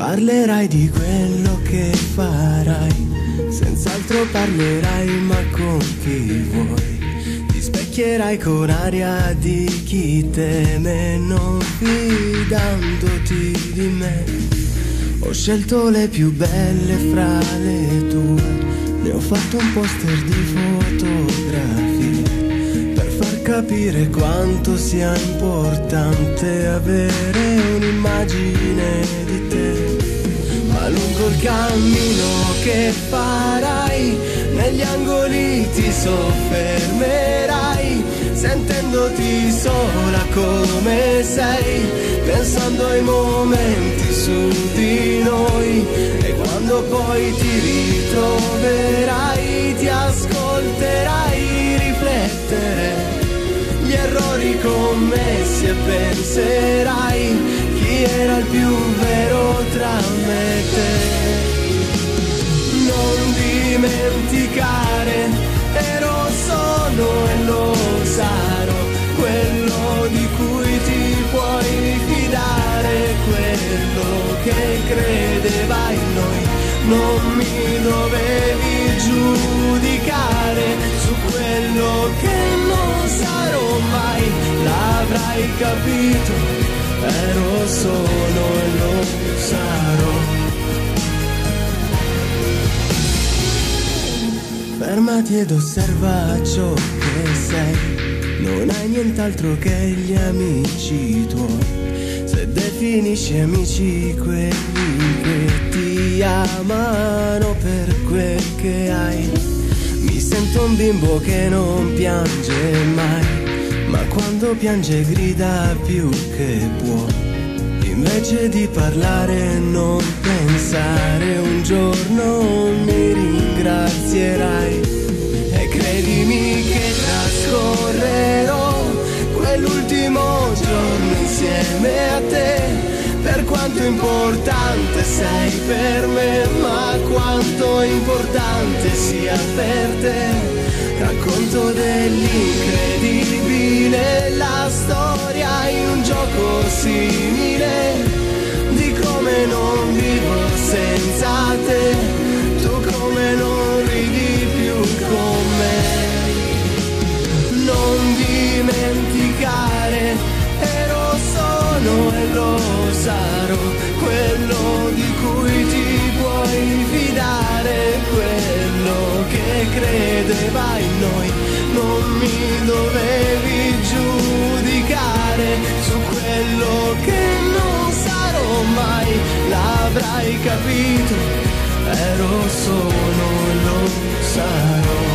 Parlerai di quello che farai, senz'altro parlerai, ma con chi vuoi. Ti specchierai con aria di chi teme, non fidandoti di me. Ho scelto le più belle fra le tue, ne ho fatto un poster di fotografie, per far capire quanto sia importante avere un'immagine di te. Ma lungo il cammino che farai, negli angoli ti soffermerai, sentendoti sola come sei, pensando ai momenti su di noi. E quando poi ti ritroverai, ti ascolterai riflettere gli errori commessi e penserai chi era il più vero tra me e te. Non dimenticare, ero, sono e lo sarò, quello di cui ti puoi fidare, quello che credeva in noi. Non mi dovevi giudicare su quello che non sarò mai, l'avrai capito, ero, sono e lo sarò. Fermati ed osserva ciò che sei, non hai nient'altro che gli amici tuoi. Se definisci amici quelli che ti amano per quel che hai, mi sento un bimbo che non piange mai, ma quando piange grida più che può. Invece di parlare non pensare, un giorno mi ringrazierai. E credimi che trascorrerò quell'ultimo giorno insieme a te, per quanto importante sei per me, ma quanto importante sia per te. Racconto dell'incredibile, la storia in un gioco simile, di come non vivo senza te, tu come non ridi più con me. Non dimenticare, ero, sono e lo sarò, quello di cui ti puoi fidare, quello che credeva in noi. Non mi dovevi giudicare su quello che non sarò mai, l'avrai capito, ero, sono e lo sarò.